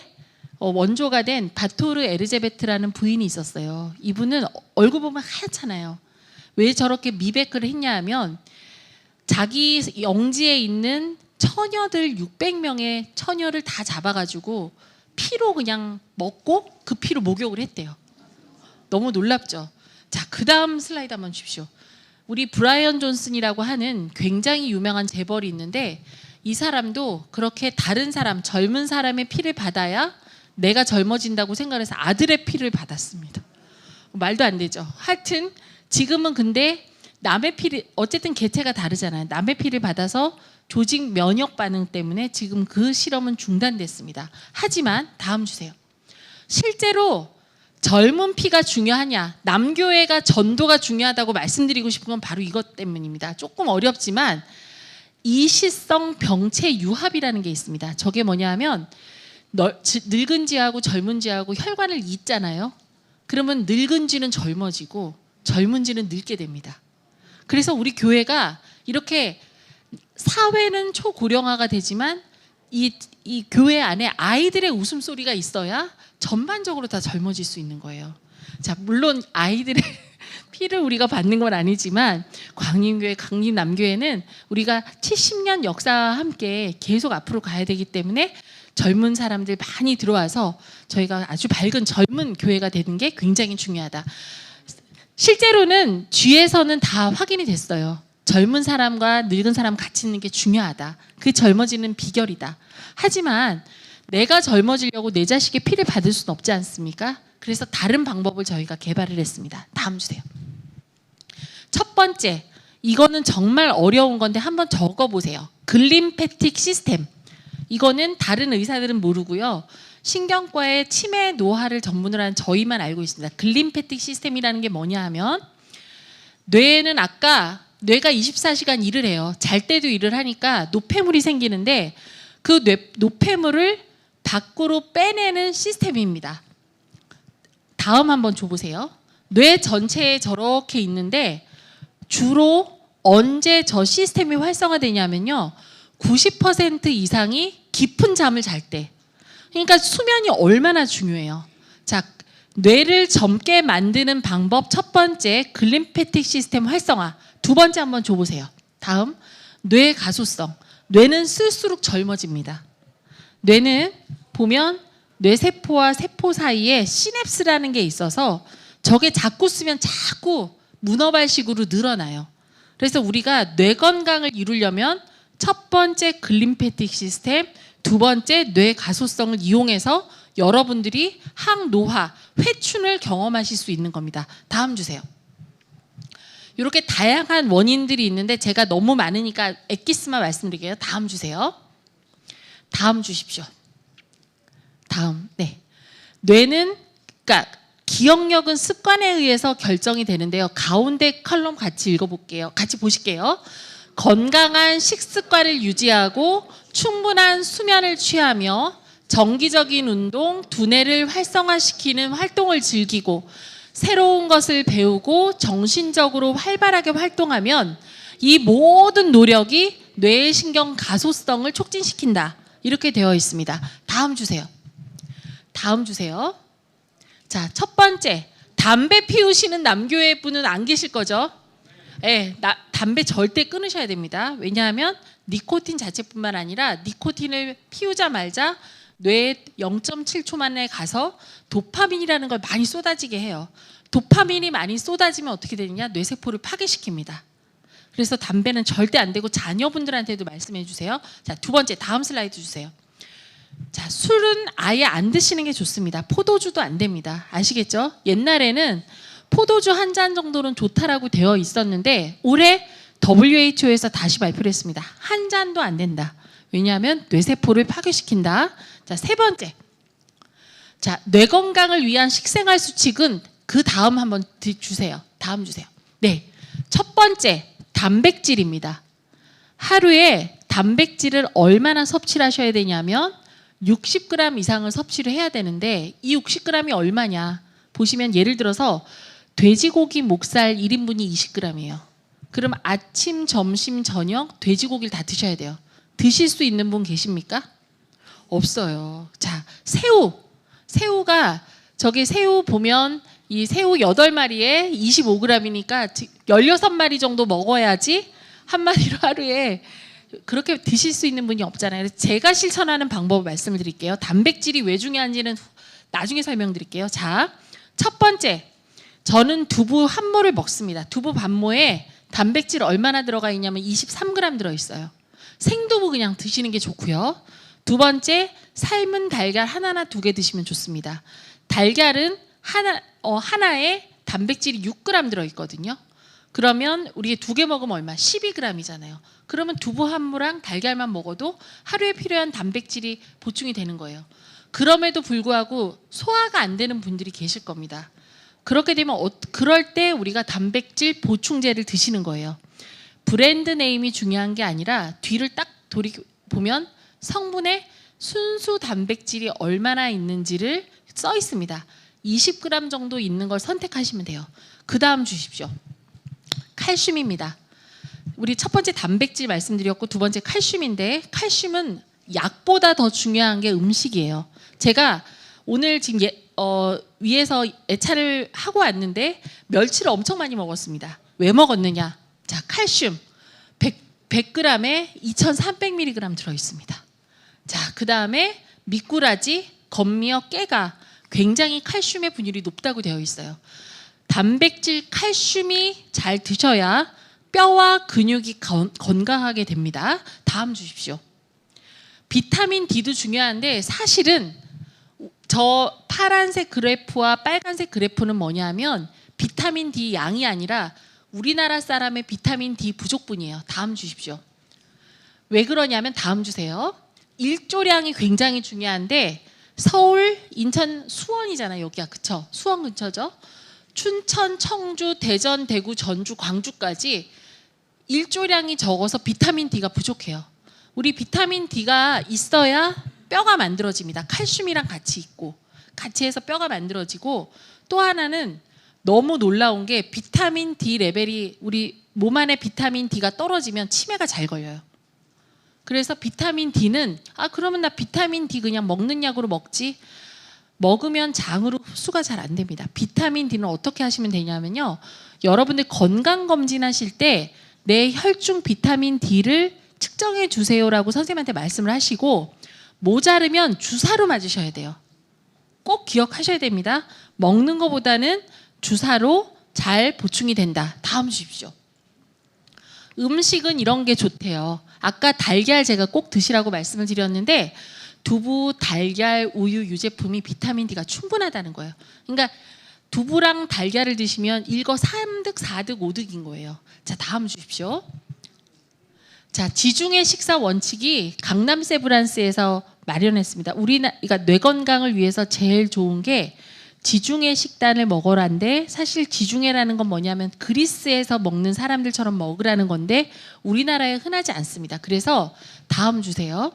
원조가 된 바토르 에르제베트라는 부인이 있었어요. 이분은 얼굴 보면 하얗잖아요. 왜 저렇게 미백을 했냐 하면 자기 영지에 있는 처녀들 600명의 처녀를 다 잡아가지고 피로 그냥 먹고 그 피로 목욕을 했대요. 너무 놀랍죠? 자, 그 다음 슬라이드 한번 주십시오. 우리 브라이언 존슨이라고 하는 굉장히 유명한 재벌이 있는데 이 사람도 그렇게 다른 사람, 젊은 사람의 피를 받아야 내가 젊어진다고 생각해서 아들의 피를 받았습니다. 말도 안 되죠. 하여튼 지금은 근데 남의 피를, 어쨌든 개체가 다르잖아요. 남의 피를 받아서 조직 면역 반응 때문에 지금 그 실험은 중단됐습니다. 하지만 다음 주세요. 실제로 젊은 피가 중요하냐, 남교회가 전도가 중요하다고 말씀드리고 싶은 건 바로 이것 때문입니다. 조금 어렵지만 이시성 병체 유합이라는 게 있습니다. 저게 뭐냐 하면 늙은 쥐하고 젊은 쥐하고 혈관을 잇잖아요. 그러면 늙은 쥐는 젊어지고 젊은 쥐는 늙게 됩니다. 그래서 우리 교회가 이렇게 사회는 초고령화가 되지만 이 교회 안에 아이들의 웃음소리가 있어야 전반적으로 다 젊어질 수 있는 거예요. 자, 물론 아이들의 피를 우리가 받는 건 아니지만 광림교회, 강림남교회는 우리가 70년 역사와 함께 계속 앞으로 가야 되기 때문에 젊은 사람들 많이 들어와서 저희가 아주 밝은 젊은 교회가 되는 게 굉장히 중요하다. 실제로는 G에서는 다 확인이 됐어요. 젊은 사람과 늙은 사람 같이 있는 게 중요하다. 그 젊어지는 비결이다. 하지만 내가 젊어지려고 내 자식의 피를 받을 수는 없지 않습니까? 그래서 다른 방법을 저희가 개발을 했습니다. 다음 주세요. 첫 번째, 이거는 정말 어려운 건데 한번 적어보세요. 글림패틱 시스템. 이거는 다른 의사들은 모르고요. 신경과의 치매 노화를 전문으로 하는 저희만 알고 있습니다. 글림패틱 시스템이라는 게 뭐냐 하면 뇌에는 아까 뇌가 24시간 일을 해요. 잘 때도 일을 하니까 노폐물이 생기는데 그 노폐물을 밖으로 빼내는 시스템입니다. 다음 한번 줘보세요. 뇌 전체에 저렇게 있는데 주로 언제 저 시스템이 활성화되냐면요. 90% 이상이 깊은 잠을 잘 때. 그러니까 수면이 얼마나 중요해요. 자, 뇌를 젊게 만드는 방법 첫 번째 글림패틱 시스템 활성화. 두 번째 한번 줘보세요. 다음 뇌 가소성. 뇌는 쓸수록 젊어집니다. 뇌는 보면 뇌세포와 세포 사이에 시냅스라는 게 있어서 저게 자꾸 쓰면 자꾸 문어발식으로 늘어나요. 그래서 우리가 뇌 건강을 이루려면 첫 번째 글림패틱 시스템, 두 번째 뇌 가소성을 이용해서 여러분들이 항노화, 회춘을 경험하실 수 있는 겁니다. 다음 주세요. 이렇게 다양한 원인들이 있는데 제가 너무 많으니까 엑기스만 말씀드릴게요. 다음 주세요. 다음 주십시오. 다음. 네. 뇌는 그러니까 기억력은 습관에 의해서 결정이 되는데요. 가운데 컬럼 같이 읽어볼게요. 같이 보실게요. 건강한 식습관을 유지하고 충분한 수면을 취하며 정기적인 운동, 두뇌를 활성화시키는 활동을 즐기고 새로운 것을 배우고 정신적으로 활발하게 활동하면 이 모든 노력이 뇌의 신경 가소성을 촉진시킨다. 이렇게 되어 있습니다. 다음 주세요. 다음 주세요. 자, 첫 번째, 담배 피우시는 남교회 분은 안 계실 거죠? 네, 담배 절대 끊으셔야 됩니다. 왜냐하면 니코틴 자체뿐만 아니라 니코틴을 피우자마자 뇌에 0.7초 만에 가서 도파민이라는 걸 많이 쏟아지게 해요. 도파민이 많이 쏟아지면 어떻게 되느냐? 뇌세포를 파괴시킵니다. 그래서 담배는 절대 안 되고 자녀분들한테도 말씀해 주세요. 자, 두 번째, 다음 슬라이드 주세요. 자, 술은 아예 안 드시는 게 좋습니다. 포도주도 안 됩니다. 아시겠죠? 옛날에는 포도주 한 잔 정도는 좋다라고 되어 있었는데 올해 WHO에서 다시 발표를 했습니다. 한 잔도 안 된다. 왜냐하면 뇌세포를 파괴시킨다. 자, 세 번째. 자, 뇌 건강을 위한 식생활 수칙은 그 다음 한번 주세요. 다음 주세요. 네. 첫 번째, 단백질입니다. 하루에 단백질을 얼마나 섭취를 하셔야 되냐면 60g 이상을 섭취를 해야 되는데 이 60g이 얼마냐? 보시면 예를 들어서 돼지고기 목살 1인분이 20g이에요. 그럼 아침, 점심, 저녁 돼지고기를 다 드셔야 돼요. 드실 수 있는 분 계십니까? 없어요. 자, 새우가 저기 새우 보면 이 새우 8마리에 25g이니까 16마리 정도 먹어야지 한 마리로 하루에 그렇게 드실 수 있는 분이 없잖아요. 그래서 제가 실천하는 방법을 말씀을 드릴게요. 단백질이 왜 중요한지는 나중에 설명드릴게요. 자, 첫 번째, 저는 두부 한모를 먹습니다. 두부 반모에 단백질 얼마나 들어가 있냐면 23g 들어있어요. 생두부 그냥 드시는 게 좋고요. 두 번째, 삶은 달걀 하나나 2개 드시면 좋습니다. 달걀은 하나에 단백질이 6g 들어있거든요. 그러면 우리 2개 먹으면 얼마? 12g이잖아요. 그러면 두부 한 무랑 달걀만 먹어도 하루에 필요한 단백질이 보충이 되는 거예요. 그럼에도 불구하고 소화가 안 되는 분들이 계실 겁니다. 그렇게 되면 그럴 때 우리가 단백질 보충제를 드시는 거예요. 브랜드 네임이 중요한 게 아니라 뒤를 딱 보면 성분에 순수 단백질이 얼마나 있는지를 써 있습니다. 20g 정도 있는 걸 선택하시면 돼요. 그 다음 주십시오. 칼슘입니다. 우리 첫 번째 단백질 말씀드렸고 두 번째 칼슘인데, 칼슘은 약보다 더 중요한 게 음식이에요. 제가 오늘 지금 위에서 예찬을 하고 왔는데 멸치를 엄청 많이 먹었습니다. 왜 먹었느냐? 자, 칼슘 100g에 2300mg 들어있습니다. 자, 그 다음에 미꾸라지, 건미어, 깨가 굉장히 칼슘의 분율이 높다고 되어 있어요. 단백질, 칼슘이 잘 드셔야 뼈와 근육이 건강하게 됩니다. 다음 주십시오. 비타민 D도 중요한데 사실은 저 파란색 그래프와 빨간색 그래프는 뭐냐면 비타민 D 양이 아니라 우리나라 사람의 비타민 D 부족분이에요. 다음 주십시오. 왜 그러냐면 다음 주세요. 일조량이 굉장히 중요한데 서울, 인천, 수원이잖아요. 여기가 그쵸? 수원 근처죠. 춘천, 청주, 대전, 대구, 전주, 광주까지 일조량이 적어서 비타민 D가 부족해요. 우리 비타민 D가 있어야 뼈가 만들어집니다. 칼슘이랑 같이 있고 같이 해서 뼈가 만들어지고, 또 하나는 너무 놀라운 게 비타민 D 레벨이 우리 몸 안에 비타민 D가 떨어지면 치매가 잘 걸려요. 그래서 비타민 D는 그러면 나 비타민 D 그냥 먹는 약으로 먹지, 먹으면 장으로 흡수가 잘 안 됩니다. 비타민 D는 어떻게 하시면 되냐면요. 여러분들 건강검진 하실 때 내 혈중 비타민 D를 측정해 주세요라고 선생님한테 말씀을 하시고, 모자르면 주사로 맞으셔야 돼요. 꼭 기억하셔야 됩니다. 먹는 것보다는 주사로 잘 보충이 된다. 다음 주십시오. 음식은 이런 게 좋대요. 아까 달걀 제가 꼭 드시라고 말씀을 드렸는데 두부, 달걀, 우유, 유제품이 비타민 D가 충분하다는 거예요. 그러니까 두부랑 달걀을 드시면 일거 3득, 4득, 5득인 거예요. 자, 다음 주십시오. 자, 지중해 식사 원칙이 강남 세브란스에서 마련했습니다. 그러니까 뇌 건강을 위해서 제일 좋은 게 지중해 식단을 먹어라인데, 사실 지중해라는 건 뭐냐면 그리스에서 먹는 사람들처럼 먹으라는 건데 우리나라에 흔하지 않습니다. 그래서 다음 주세요.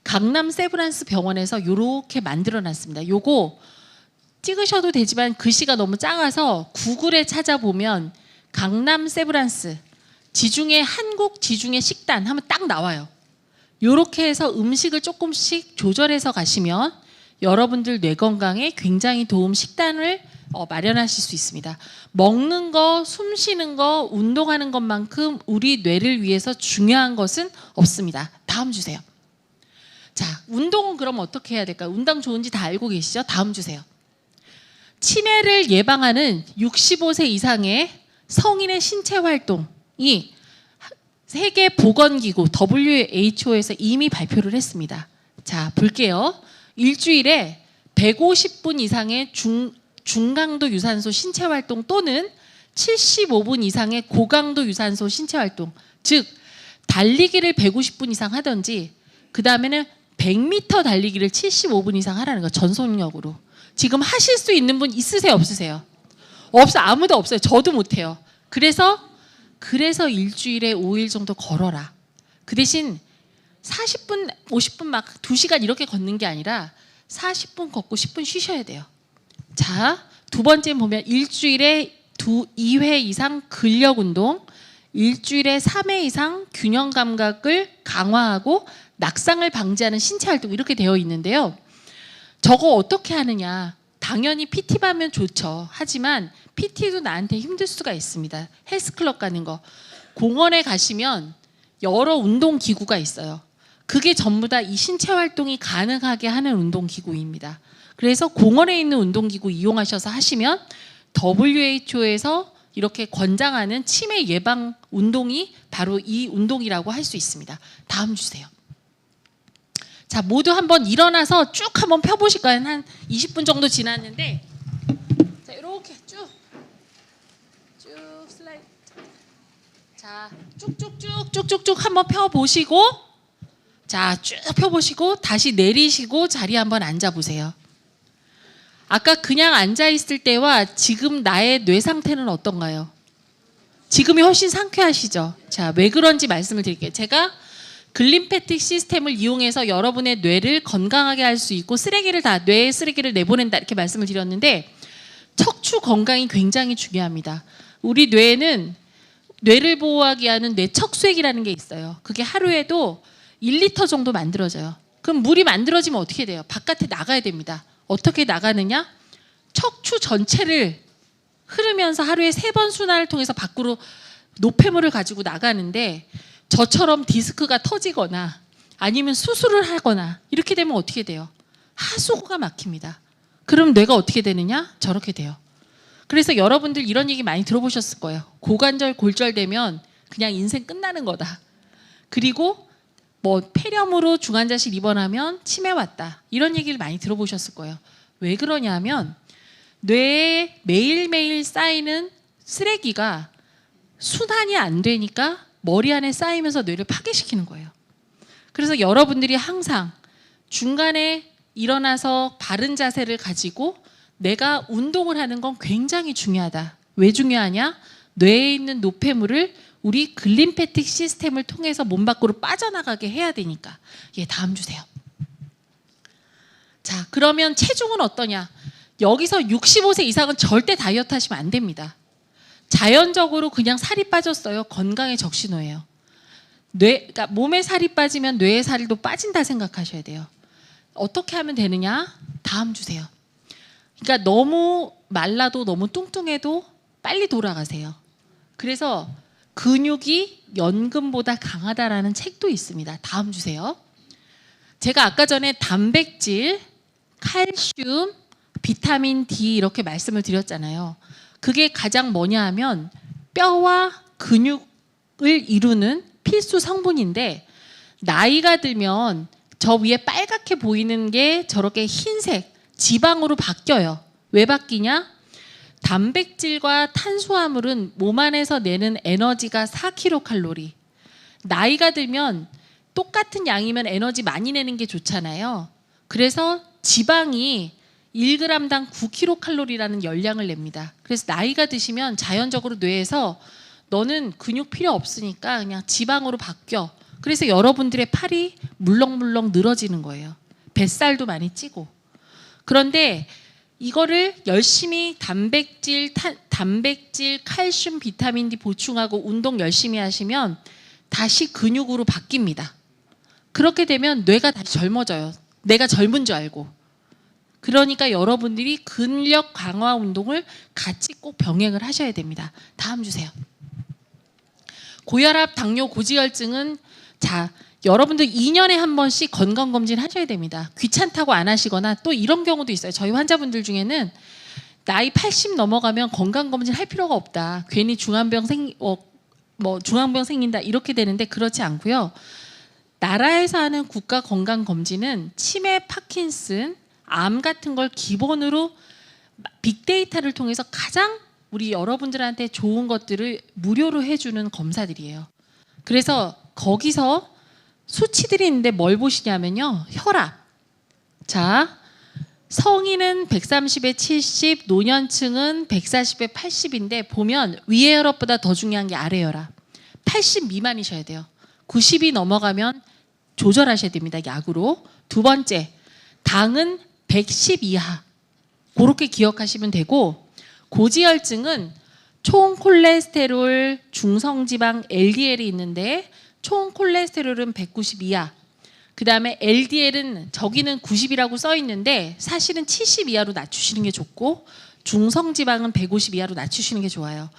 강남 세브란스 병원에서 이렇게 만들어놨습니다. 요거 찍으셔도 되지만 글씨가 너무 작아서 구글에 찾아보면 강남 세브란스 지중해 한국 지중해 식단 하면 딱 나와요. 이렇게 해서 음식을 조금씩 조절해서 가시면 여러분들 뇌 건강에 굉장히 식단을 마련하실 수 있습니다. 먹는 거, 숨 쉬는 거, 운동하는 것만큼 우리 뇌를 위해서 중요한 것은 없습니다. 다음 주세요. 자, 운동은 그럼 어떻게 해야 될까요? 운동 좋은지 다 알고 계시죠? 다음 주세요. 치매를 예방하는 65세 이상의 성인의 신체 활동이 세계보건기구 WHO에서 이미 발표를 했습니다. 자, 볼게요. 일주일에 150분 이상의 중강도 유산소 신체 활동 또는 75분 이상의 고강도 유산소 신체 활동, 즉 달리기를 150분 이상 하든지 그 다음에는 100m 달리기를 75분 이상 하라는 거, 전속력으로. 지금 하실 수 있는 분 있으세요, 없으세요? 아무도 없어요. 저도 못해요. 그래서 일주일에 5일 정도 걸어라. 그 대신 40분, 50분 막 2시간 이렇게 걷는 게 아니라 40분 걷고 10분 쉬셔야 돼요. 자, 두 번째 보면 일주일에 2회 이상 근력 운동, 일주일에 3회 이상 균형 감각을 강화하고 낙상을 방지하는 신체 활동, 이렇게 되어 있는데요. 저거 어떻게 하느냐? 당연히 PT 받으면 좋죠. 하지만 PT도 나한테 힘들 수가 있습니다. 헬스클럽 가는 거. 공원에 가시면 여러 운동기구가 있어요. 그게 전부 다 이 신체 활동이 가능하게 하는 운동기구입니다. 그래서 공원에 있는 운동기구 이용하셔서 하시면 WHO에서 이렇게 권장하는 치매 예방 운동이 바로 이 운동이라고 할 수 있습니다. 다음 주세요. 자, 모두 한번 일어나서 쭉 한번 펴보실 거예요. 한 20분 정도 지났는데, 자, 이렇게 쭉 슬라이드. 자, 쭉쭉쭉 한번 펴보시고, 자, 쭉 펴보시고 다시 내리시고 자리에 한번 앉아보세요. 아까 그냥 앉아 있을 때와 지금 나의 뇌 상태는 어떤가요? 지금이 훨씬 상쾌하시죠? 자, 왜 그런지 말씀을 드릴게요. 제가 글림패틱 시스템을 이용해서 여러분의 뇌를 건강하게 할 수 있고 뇌의 쓰레기를 내보낸다 이렇게 말씀을 드렸는데, 척추 건강이 굉장히 중요합니다. 우리 뇌는 뇌를 보호하게 하는 뇌척수액이라는 게 있어요. 그게 하루에도 1리터 정도 만들어져요. 그럼 물이 만들어지면 어떻게 돼요? 바깥에 나가야 됩니다. 어떻게 나가느냐? 척추 전체를 흐르면서 하루에 3번 순환을 통해서 밖으로 노폐물을 가지고 나가는데, 저처럼 디스크가 터지거나 아니면 수술을 하거나 이렇게 되면 어떻게 돼요? 하수구가 막힙니다. 그럼 뇌가 어떻게 되느냐? 저렇게 돼요. 그래서 여러분들 이런 얘기 많이 들어보셨을 거예요. 고관절, 골절 되면 그냥 인생 끝나는 거다. 그리고 뭐 폐렴으로 중환자실 입원하면 치매 왔다. 이런 얘기를 많이 들어보셨을 거예요. 왜 그러냐면 뇌에 매일매일 쌓이는 쓰레기가 순환이 안 되니까 머리 안에 쌓이면서 뇌를 파괴시키는 거예요. 그래서 여러분들이 항상 중간에 일어나서 바른 자세를 가지고 내가 운동을 하는 건 굉장히 중요하다. 왜 중요하냐? 뇌에 있는 노폐물을 우리 글림패틱 시스템을 통해서 몸 밖으로 빠져나가게 해야 되니까. 예, 다음 주세요. 자, 그러면 체중은 어떠냐? 여기서 65세 이상은 절대 다이어트 하시면 안 됩니다. 자연적으로 그냥 살이 빠졌어요. 건강의 적신호예요. 그러니까 몸에 살이 빠지면 뇌에 살이 또 빠진다 생각하셔야 돼요. 어떻게 하면 되느냐? 다음 주세요. 그러니까 너무 말라도 너무 뚱뚱해도 빨리 돌아가세요. 그래서 근육이 연금보다 강하다라는 책도 있습니다. 다음 주세요. 제가 아까 전에 단백질, 칼슘, 비타민 D 이렇게 말씀을 드렸잖아요. 그게 가장 뭐냐 하면 뼈와 근육을 이루는 필수 성분인데, 나이가 들면 저 위에 빨갛게 보이는 게 저렇게 흰색 지방으로 바뀌어요. 왜 바뀌냐? 단백질과 탄수화물은 몸 안에서 내는 에너지가 4kcal. 나이가 들면 똑같은 양이면 에너지 많이 내는 게 좋잖아요. 그래서 지방이 1g당 9kcal라는 열량을 냅니다. 그래서 나이가 드시면 자연적으로 뇌에서 너는 근육 필요 없으니까 그냥 지방으로 바뀌어. 그래서 여러분들의 팔이 물렁물렁 늘어지는 거예요. 뱃살도 많이 찌고. 그런데 이거를 열심히 단백질, 칼슘, 비타민 D 보충하고 운동 열심히 하시면 다시 근육으로 바뀝니다. 그렇게 되면 뇌가 다시 젊어져요. 내가 젊은 줄 알고. 그러니까 여러분들이 근력 강화 운동을 같이 꼭 병행을 하셔야 됩니다. 다음 주세요. 고혈압, 당뇨, 고지혈증은 자, 여러분들 2년에 한 번씩 건강검진 하셔야 됩니다. 귀찮다고 안 하시거나 또 이런 경우도 있어요. 저희 환자분들 중에는 나이 80 넘어가면 건강검진 할 필요가 없다. 괜히 중환병 생긴다 이렇게 되는데 그렇지 않고요. 나라에서 하는 국가 건강검진은 치매, 파킨슨, 암 같은 걸 기본으로 빅데이터를 통해서 가장 우리 여러분들한테 좋은 것들을 무료로 해주는 검사들이에요. 그래서 거기서 수치들이 있는데 뭘 보시냐면요. 혈압. 자, 성인은 130에 70, 노년층은 140에 80인데 보면 위의 혈압보다 더 중요한 게 아래 혈압. 80 미만이셔야 돼요. 90이 넘어가면 조절하셔야 됩니다. 약으로. 두 번째, 당은 110 이하. 그렇게 기억하시면 되고, 고지혈증은 총 콜레스테롤, 중성지방, LDL이 있는데 총 콜레스테롤은 190 이하. 그 다음에 LDL은 저기는 90이라고 써 있는데 사실은 70 이하로 낮추시는 게 좋고, 중성지방은 150 이하로 낮추시는 게 좋아요.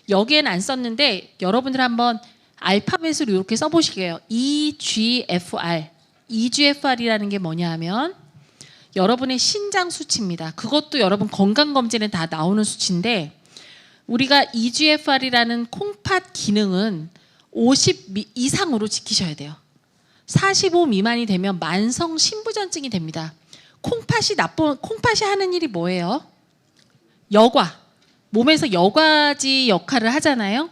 여기엔 안 썼는데 여러분들 한번 알파벳으로 이렇게 써보시게요. EGFR. EGFR이라는 게 뭐냐 하면 여러분의 신장 수치입니다. 그것도 여러분 건강검진에 다 나오는 수치인데, 우리가 EGFR이라는 콩팥 기능은 50 이상으로 지키셔야 돼요. 45 미만이 되면 만성 신부전증이 됩니다. 콩팥이 하는 일이 뭐예요? 여과. 몸에서 여과지 역할을 하잖아요.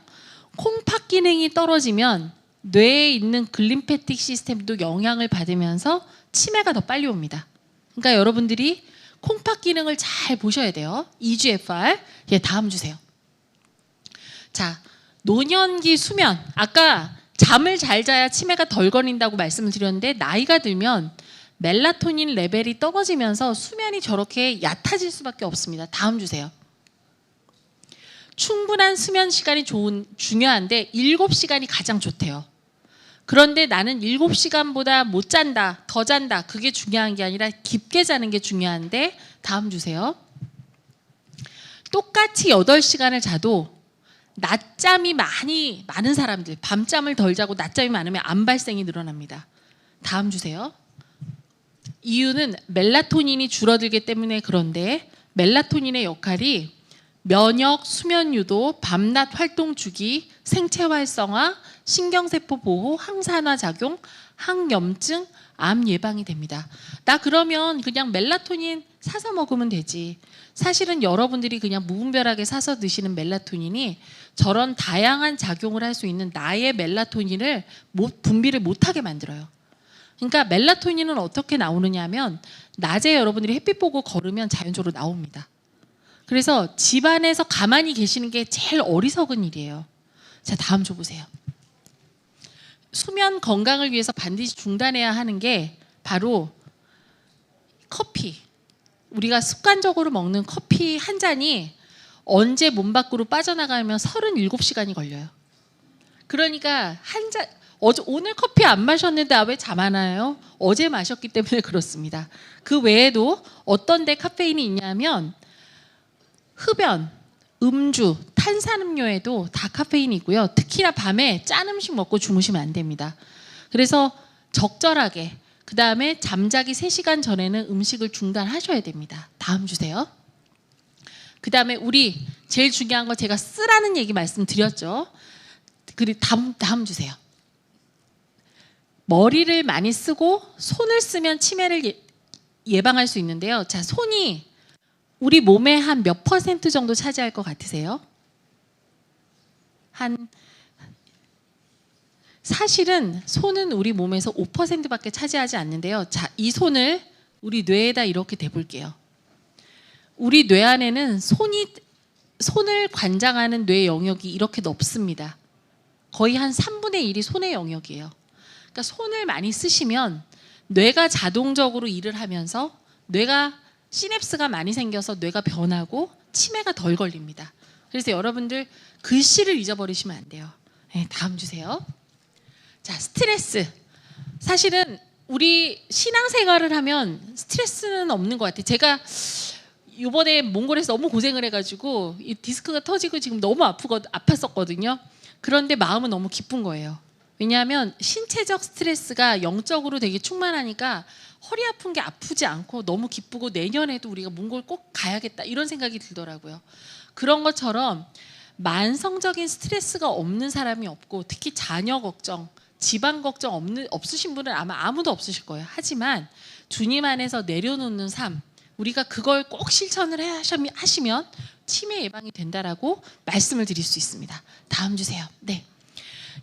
콩팥 기능이 떨어지면 뇌에 있는 글림페틱 시스템도 영향을 받으면서 치매가 더 빨리 옵니다. 그러니까 여러분들이 콩팥 기능을 잘 보셔야 돼요. EGFR. 예, 다음 주세요. 자, 노년기 수면. 아까 잠을 잘 자야 치매가 덜 걸린다고 말씀을 드렸는데 나이가 들면 멜라토닌 레벨이 떨어지면서 수면이 저렇게 얕아질 수밖에 없습니다. 다음 주세요. 충분한 수면 시간이 중요한데 7시간이 가장 좋대요. 그런데 나는 7시간보다 못 잔다, 더 잔다. 그게 중요한 게 아니라 깊게 자는 게 중요한데 다음 주세요. 똑같이 8시간을 자도 낮잠이 많은 사람들, 밤잠을 덜 자고 낮잠이 많으면 암 발생이 늘어납니다. 다음 주세요. 이유는 멜라토닌이 줄어들기 때문에 그런데 멜라토닌의 역할이 면역, 수면 유도, 밤낮 활동 주기, 생체 활성화, 신경세포 보호, 항산화 작용, 항염증, 암 예방이 됩니다. 나 그러면 그냥 멜라토닌 사서 먹으면 되지. 사실은 여러분들이 그냥 무분별하게 사서 드시는 멜라토닌이 저런 다양한 작용을 할 수 있는 나의 멜라토닌을 분비를 못하게 만들어요. 그러니까 멜라토닌은 어떻게 나오느냐 하면 낮에 여러분들이 햇빛 보고 걸으면 자연적으로 나옵니다. 그래서 집안에서 가만히 계시는 게 제일 어리석은 일이에요. 자, 다음 줘 보세요. 수면 건강을 위해서 반드시 중단해야 하는 게 바로 커피. 우리가 습관적으로 먹는 커피 한 잔이 언제 몸 밖으로 빠져나가면 37시간이 걸려요. 그러니까 한 잔, 오늘 커피 안 마셨는데 왜 잠 안 와요? 어제 마셨기 때문에 그렇습니다. 그 외에도 어떤 데 카페인이 있냐면 흡연, 음주, 탄산음료에도 다 카페인이 있고요. 특히나 밤에 짠 음식 먹고 주무시면 안 됩니다. 그래서 적절하게 그 다음에 잠자기 3시간 전에는 음식을 중단하셔야 됩니다. 다음 주세요. 그 다음에 우리 제일 중요한 거 제가 쓰라는 얘기 말씀드렸죠. 그리고 다음 주세요. 머리를 많이 쓰고 손을 쓰면 치매를 예방할 수 있는데요. 자, 손이 우리 몸의 한 몇 % 정도 차지할 것 같으세요? 사실은 손은 우리 몸에서 5%밖에 차지하지 않는데요. 자, 이 손을 우리 뇌에다 이렇게 대볼게요. 우리 뇌 안에는 손을 관장하는 뇌 영역이 이렇게 넓습니다. 거의 한 3분의 1이 손의 영역이에요. 그러니까 손을 많이 쓰시면 뇌가 자동적으로 일을 하면서 뇌가 시냅스가 많이 생겨서 뇌가 변하고 치매가 덜 걸립니다. 그래서 여러분들 글씨를 잊어버리시면 안 돼요. 네, 다음 주세요. 자, 스트레스. 사실은 우리 신앙생활을 하면 스트레스는 없는 것 같아요. 제가 이번에 몽골에서 너무 고생을 해가지고 이 디스크가 터지고 지금 너무 아팠었거든요. 그런데 마음은 너무 기쁜 거예요. 왜냐하면 신체적 스트레스가 영적으로 되게 충만하니까 허리 아픈 게 아프지 않고 너무 기쁘고 내년에도 우리가 몽골 꼭 가야겠다 이런 생각이 들더라고요. 그런 것처럼 만성적인 스트레스가 없는 사람이 없고 특히 자녀 걱정, 집안 걱정 없으신 분은 아마 아무도 없으실 거예요. 하지만 주님 안에서 내려놓는 삶, 우리가 그걸 꼭 실천을 하시면 치매 예방이 된다라고 말씀을 드릴 수 있습니다. 다음 주세요. 네,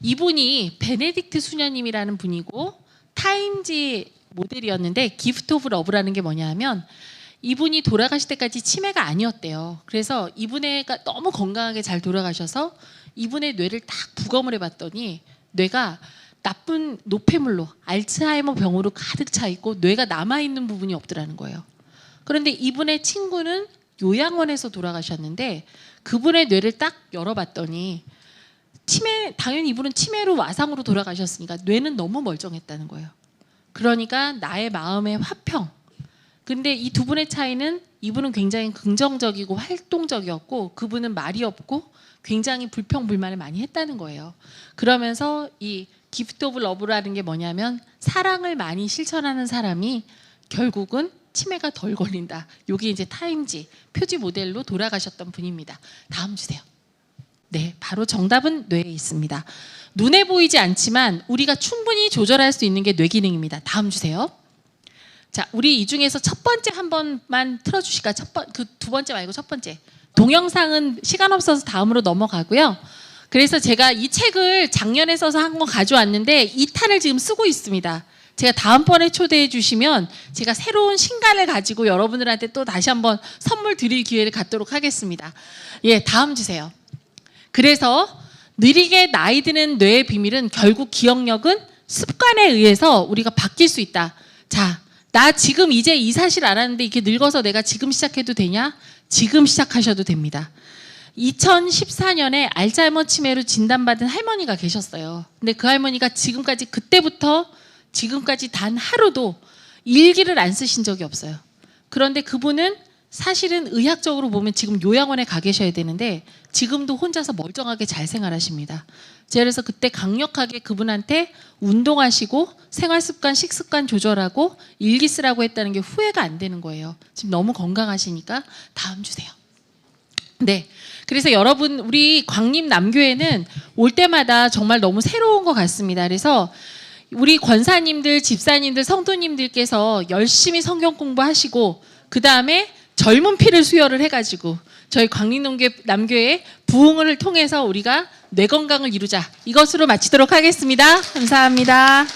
이분이 베네딕트 수녀님이라는 분이고 타임지 모델이었는데 기프트 오브 러브라는 게 뭐냐면 이분이 돌아가실 때까지 치매가 아니었대요. 그래서 이분애가 너무 건강하게 잘 돌아가셔서 이분의 뇌를 딱 부검을 해봤더니 뇌가 나쁜 노폐물로 알츠하이머 병으로 가득 차 있고 뇌가 남아있는 부분이 없더라는 거예요. 그런데 이분의 친구는 요양원에서 돌아가셨는데 그분의 뇌를 딱 열어봤더니 당연히 이분은 치매로 와상으로 돌아가셨으니까 뇌는 너무 멀쩡했다는 거예요. 그러니까 나의 마음의 화평. 근데 이 두 분의 차이는 이분은 굉장히 긍정적이고 활동적이었고 그분은 말이 없고 굉장히 불평불만을 많이 했다는 거예요. 그러면서 이 기프트 오브 러브라는 게 뭐냐면 사랑을 많이 실천하는 사람이 결국은 치매가 덜 걸린다. 이게 이제 타임지 표지 모델로 돌아가셨던 분입니다. 다음 주세요. 네, 바로 정답은 뇌에 있습니다. 눈에 보이지 않지만 우리가 충분히 조절할 수 있는 게 뇌 기능입니다. 다음 주세요. 자, 우리 이 중에서 첫 번째 한 번만 틀어주실까요? 그 두 번째 말고 첫 번째. 동영상은 시간 없어서 다음으로 넘어가고요. 그래서 제가 이 책을 작년에 써서 한 권 가져왔는데 2탄을 지금 쓰고 있습니다. 제가 다음번에 초대해 주시면 제가 새로운 신간을 가지고 여러분들한테 또 다시 한번 선물 드릴 기회를 갖도록 하겠습니다. 예, 다음 주세요. 그래서 느리게 나이 드는 뇌의 비밀은 결국 기억력은 습관에 의해서 우리가 바뀔 수 있다. 자, 나 지금 이제 이 사실 알았는데 이게 늙어서 내가 지금 시작해도 되냐? 지금 시작하셔도 됩니다. 2014년에 알츠하이머 치매로 진단받은 할머니가 계셨어요. 근데 그 할머니가 지금까지 그때부터 지금까지 단 하루도 일기를 안 쓰신 적이 없어요. 그런데 그분은 사실은 의학적으로 보면 지금 요양원에 가 계셔야 되는데 지금도 혼자서 멀쩡하게 잘 생활하십니다. 제가 그래서 그때 강력하게 그분한테 운동하시고 생활습관, 식습관 조절하고 일기 쓰라고 했다는 게 후회가 안 되는 거예요. 지금 너무 건강하시니까 다음 주세요. 네. 그래서 여러분 우리 광림남교회는 올 때마다 정말 너무 새로운 것 같습니다. 그래서 우리 권사님들, 집사님들, 성도님들께서 열심히 성경 공부하시고 그 다음에 젊은 피를 수혈을 해가지고 저희 광림남교회 부흥을 통해서 우리가 뇌 건강을 이루자. 이것으로 마치도록 하겠습니다. 감사합니다.